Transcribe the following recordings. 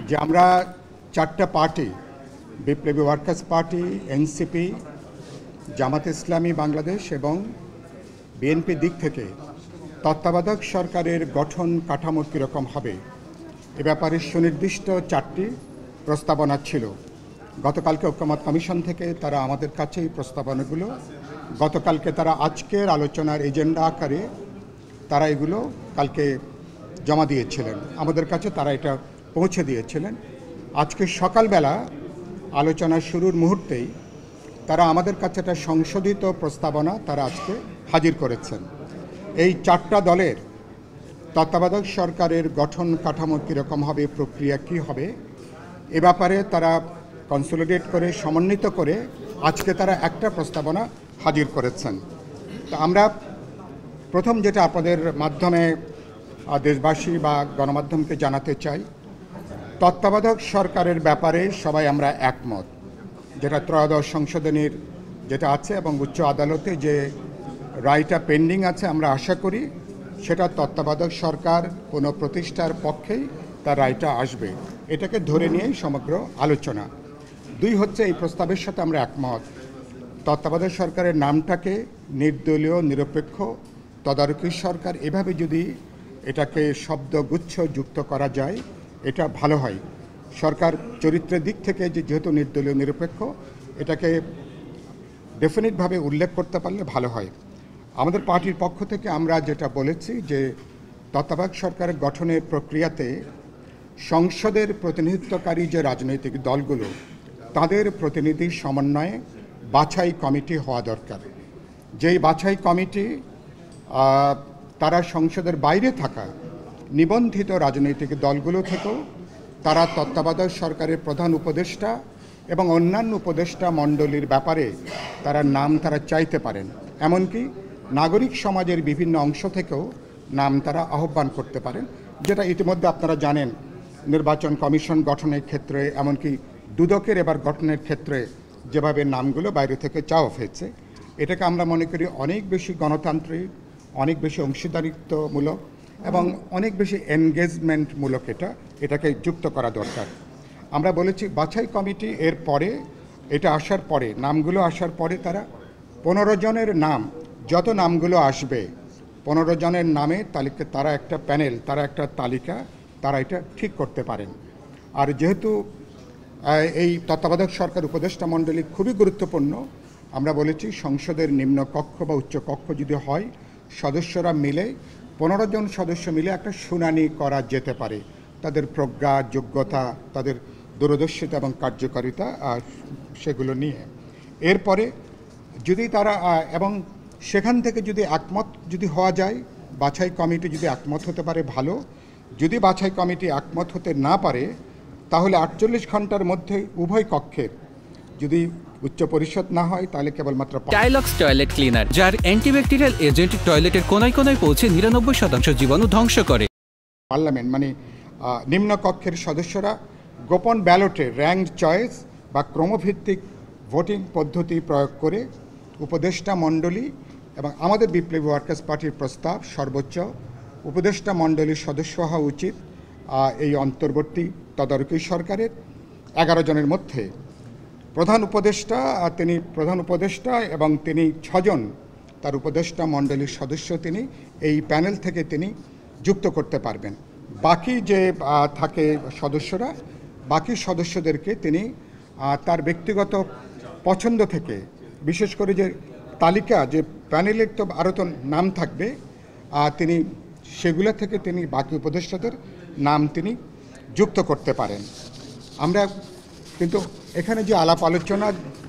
যে আমরা চারটা পার্টি, বিপ্লবী workers party, NCP, Jamaat Islami Bangladesh এবং বিএনপি দিক থেকে তত্ত্বাবধায়ক সরকারের গঠন কাঠামো কীরকম হবে এ ব্যাপারে সুনির্দিষ্ট চারটি প্রস্তাবনা ছিল। গতকালকে ঐক্যমত কমিশন থেকে তারা আমাদের কাছে এই প্রস্তাবনাগুলো গতকালকে তারা আজকের আলোচনার এজেন্ডা আকারে তারা এগুলো কালকে জমা দিয়েছিলেন আমাদের কাছে, তারা এটা পৌঁছে দিয়েছিলেন। আজকে সকালবেলা আলোচনা শুরুর মুহূর্তেই তারা আমাদের কাছে একটা সংশোধিত প্রস্তাবনা তারা আজকে হাজির করেছেন। এই চারটা দলের তত্ত্বাবধায়ক সরকারের গঠন কাঠামো কীরকম হবে, প্রক্রিয়া কী হবে এ ব্যাপারে তারা কনসলিডেট করে সমন্বিত করে আজকে তারা একটা প্রস্তাবনা হাজির করেছেন। তো আমরা প্রথম যেটা আপনাদের মাধ্যমে দেশবাসী বা গণমাধ্যমকে জানাতে চাই, তত্ত্বাবধায়ক সরকারের ব্যাপারে সবাই আমরা একমত। যেটা ত্রয়োদশ সংশোধনীর যেটা আছে এবং উচ্চ আদালতে যে রায়টা পেন্ডিং আছে, আমরা আশা করি সেটা তত্ত্বাবধায়ক সরকার কোনো প্রতিষ্ঠার পক্ষেই তার রায়টা আসবে। এটাকে ধরে নিয়েই সমগ্র আলোচনা। দুই হচ্ছে, এই প্রস্তাবের সাথে আমরা একমত, তত্ত্বাবধায়ক সরকারের নামটাকে নির্দলীয় নিরপেক্ষ তদারকি সরকার এভাবে যদি এটাকে শব্দগুচ্ছ যুক্ত করা যায় এটা ভালো হয়। সরকার চরিত্রের দিক থেকে যেহেতু নির্দলীয় নিরপেক্ষ, এটাকে ডেফিনিটভাবে উল্লেখ করতে পারলে ভালো হয়। আমাদের পার্টির পক্ষ থেকে আমরা যেটা বলেছি যে তত্ত্বাবধায়ক সরকারের গঠনের প্রক্রিয়াতে সংসদের প্রতিনিধিত্বকারী যে রাজনৈতিক দলগুলো তাদের প্রতিনিধি সমন্বয়ে বাছাই কমিটি হওয়া দরকার। যেই বাছাই কমিটি তারা সংসদের বাইরে থাকা নিবন্ধিত রাজনৈতিক দলগুলো থেকেও তারা তত্ত্বাবধায়ক সরকারের প্রধান উপদেষ্টা এবং অন্যান্য উপদেষ্টা মণ্ডলীর ব্যাপারে তারা নাম তারা চাইতে পারেন। এমনকি নাগরিক সমাজের বিভিন্ন অংশ থেকেও নাম তারা আহ্বান করতে পারেন, যেটা ইতিমধ্যে আপনারা জানেন নির্বাচন কমিশন গঠনের ক্ষেত্রে, এমনকি দুদকের এবার গঠনের ক্ষেত্রে যেভাবে নামগুলো বাইরে থেকে চাওয়া হয়েছে, এটাকে আমরা মনে করি অনেক বেশি গণতান্ত্রিক, অনেক বেশি অংশীদারিত্বমূলক এবং অনেক বেশি এনগেজমেন্টমূলক এটাকে যুক্ত করা দরকার। আমরা বলেছি বাছাই কমিটি এর পরে এটা আসার পরে, নামগুলো আসার পরে তারা 15 জনের নাম, যত নামগুলো আসবে 15 জনের নামে তালিকা, তারা একটা প্যানেল, তারা একটা তালিকা তারা এটা ঠিক করতে পারেন। আর যেহেতু এই তত্ত্বাবধায়ক সরকার উপদেষ্টা মণ্ডলী খুবই গুরুত্বপূর্ণ, আমরা বলেছি সংসদের নিম্ন কক্ষ বা উচ্চ কক্ষ যদি হয়, সদস্যরা মিলে 15 জন সদস্য মিলে একটা শুনানি করা যেতে পারে তাদের প্রজ্ঞা, যোগ্যতা, তাদের দূরদর্শিতা এবং কার্যকারিতা সেগুলো নিয়ে। এরপরে যদি তারা এবং সেখান থেকে যদি একমত যদি হওয়া যায়, বাছাই কমিটি যদি একমত হতে পারে ভালো। যদি বাছাই কমিটি একমত হতে না পারে তাহলে 48 ঘন্টার মধ্যে উভয় কক্ষের, যদি উচ্চ পরিষদ না হয় তাহলে কেবলমাত্র টাইলক্স টয়লেট ক্লিনার, যার অ্যান্টিব্যাকটেরিয়াল এজেন্ট টয়লেটের কোনায় কোনায় পৌঁছে 99% জীবাণু ধ্বংস করে। পার্লামেন্ট মানে নিম্ন কক্ষের সদস্যরা গোপন ব্যালটে র্যাঙ্ক চয়েস বা ক্রমভিত্তিক ভোটিং পদ্ধতি প্রয়োগ করে উপদেষ্টা মণ্ডলী এবং আমাদের বিপ্লবী ওয়ার্কার্স পার্টির প্রস্তাব সর্বোচ্চ উপদেষ্টা মণ্ডলীর সদস্য হওয়া উচিত এই অন্তর্বর্তী তদারকি সরকারের 11 জনের মধ্যে। প্রধান উপদেষ্টা এবং তিনি 6 জন তার উপদেষ্টা মণ্ডলীর সদস্য তিনি এই প্যানেল থেকে তিনি যুক্ত করতে পারবেন। বাকি যে থাকে সদস্যরা, বাকি সদস্যদেরকে তিনি তার ব্যক্তিগত পছন্দ থেকে, বিশেষ করে যে তালিকা, যে প্যানেলের তো আরও তো নাম থাকবে, তিনি সেগুলো থেকে তিনি বাকি উপদেষ্টাদের নাম তিনি যুক্ত করতে পারেন। আমরা কিন্তু এখানে যে আলাপ আলোচনা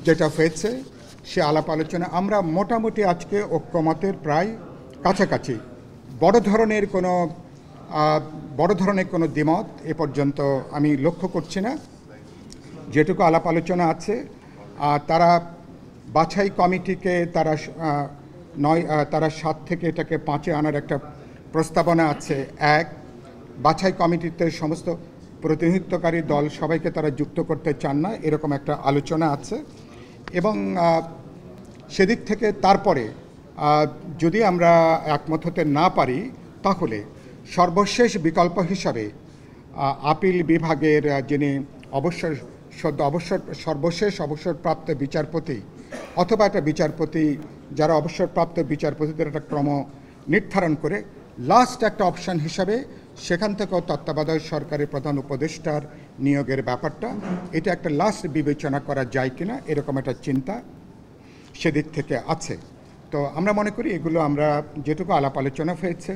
যেটা হয়েছে, সে আলাপ আলোচনা আমরা মোটামুটি আজকে ঐক্যমতের প্রায় কাছাকাছি। বড় ধরনের কোনো দ্বিমত এ পর্যন্ত আমি লক্ষ্য করছি না। যেটুকু আলাপ আলোচনা আছে, তারা বাছাই কমিটিকে তারা 7 থেকে এটাকে 5-এ আনার একটা প্রস্তাবনা আছে। বাছাই কমিটিতে সমস্ত প্রতিনিধিত্বকারী দল সবাইকে তারা যুক্ত করতে চান না, এরকম একটা আলোচনা আছে। এবং সেদিক থেকে তারপরে যদি আমরা একমত হতে না পারি তাহলে সর্বশেষ বিকল্প হিসাবে আপিল বিভাগের যিনি সর্বশেষ অবসরপ্রাপ্ত বিচারপতি অথবা একটা বিচারপতি, যারা অবসরপ্রাপ্ত বিচারপতিদের একটা ক্রম নির্ধারণ করে লাস্ট একটা অপশন হিসাবে সেখান থেকেও তত্ত্বাবধায়ক সরকারের প্রধান উপদেষ্টার নিয়োগের ব্যাপারটা, এটা একটা লাস্ট বিবেচনা করা যায় কিনা এরকম একটা চিন্তা সেদিক থেকে আছে। তো আমরা মনে করি এগুলো আমরা যেটুকু আলাপ আলোচনা হয়েছে,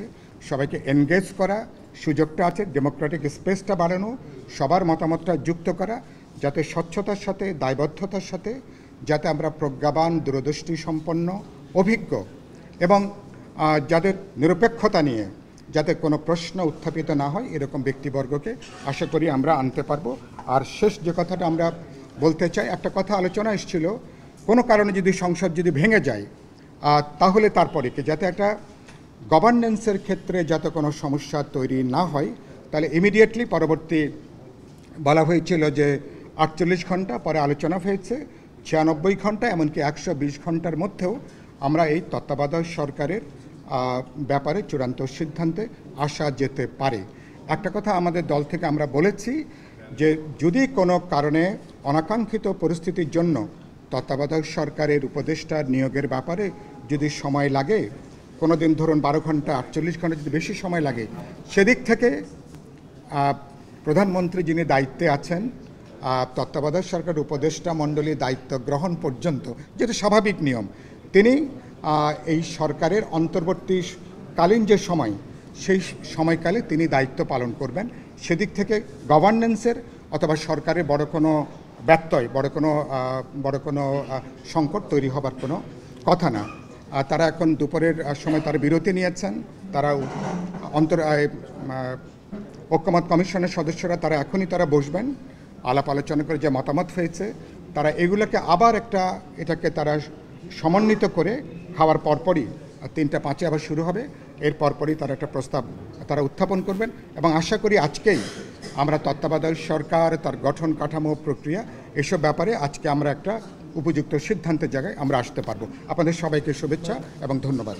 সবাইকে এনগেজ করা, সুযোগটা আছে, ডেমোক্রেটিক স্পেসটা বাড়ানো, সবার মতামতটা যুক্ত করা, যাতে স্বচ্ছতার সাথে দায়বদ্ধতার সাথে যাতে আমরা প্রজ্ঞাবান, দূরদৃষ্টি সম্পন্ন, অভিজ্ঞ এবং যাদের নিরপেক্ষতা নিয়ে যাতে কোনো প্রশ্ন উত্থাপিত না হয় এরকম ব্যক্তিবর্গকে আশা করি আমরা আনতে পারবো। আর শেষ যে কথাটা আমরা বলতে চাই, একটা কথা আলোচনা এসেছিল, কোনো কারণে যদি সংসদ যদি ভেঙে যায় তাহলে তারপরে কি যাতে একটা গভর্নেন্সের ক্ষেত্রে যাতে কোনো সমস্যা তৈরি না হয়, তাহলে ইমিডিয়েটলি পরবর্তী বলা হয়েছিল যে 48 ঘন্টা, পরে আলোচনা হয়েছে 96 ঘন্টা, এমনকি 120 ঘন্টার মধ্যেও আমরা এই তত্ত্বাবধায়ক সরকারের ব্যাপারে চূড়ান্ত সিদ্ধান্তে আসা যেতে পারে। একটা কথা আমাদের দল থেকে আমরা বলেছি যে যদি কোনো কারণে অনাকাঙ্ক্ষিত পরিস্থিতির জন্য তত্ত্বাবধায়ক সরকারের উপদেষ্টার নিয়োগের ব্যাপারে যদি সময় লাগে, কোনো দিন ধরুন 12 ঘন্টা 48 ঘন্টা যদি বেশি সময় লাগে, সেদিক থেকে প্রধানমন্ত্রী যিনি দায়িত্বে আছেন, তত্ত্বাবধায়ক সরকার উপদেষ্টা মণ্ডলী দায়িত্ব গ্রহণ পর্যন্ত, যেটা স্বাভাবিক নিয়ম, তিনি এই সরকারের অন্তর্বর্তীকালীন যে সময়, সেই সময়কালে তিনি দায়িত্ব পালন করবেন। সেদিক থেকে গভর্নেন্সের অথবা সরকারের বড় কোনো ব্যত্যয়, বড় কোনো সংকট তৈরি হবার কোনো কথা না। তারা এখন দুপুরের সময় তারা বিরতি নিয়েছেন, তারা ঐক্যমত কমিশনের সদস্যরা তারা এখনই তারা বসবেন, আলাপ আলোচনা করে যে মতামত হয়েছে তারা এগুলোকে আবার এটাকে তারা সমন্বিত করে খাওয়ার পরপরই 3:05 আবার শুরু হবে, এর পরপরই তারা একটা প্রস্তাব তারা উত্থাপন করবেন এবং আশা করি আজকেই আমরা তত্ত্বাবধায়ক সরকার, তার গঠন কাঠামো, প্রক্রিয়া, এসব ব্যাপারে আজকে আমরা একটা উপযুক্ত সিদ্ধান্তের জায়গায় আমরা আসতে পারবো। আপনাদের সবাইকে শুভেচ্ছা এবং ধন্যবাদ।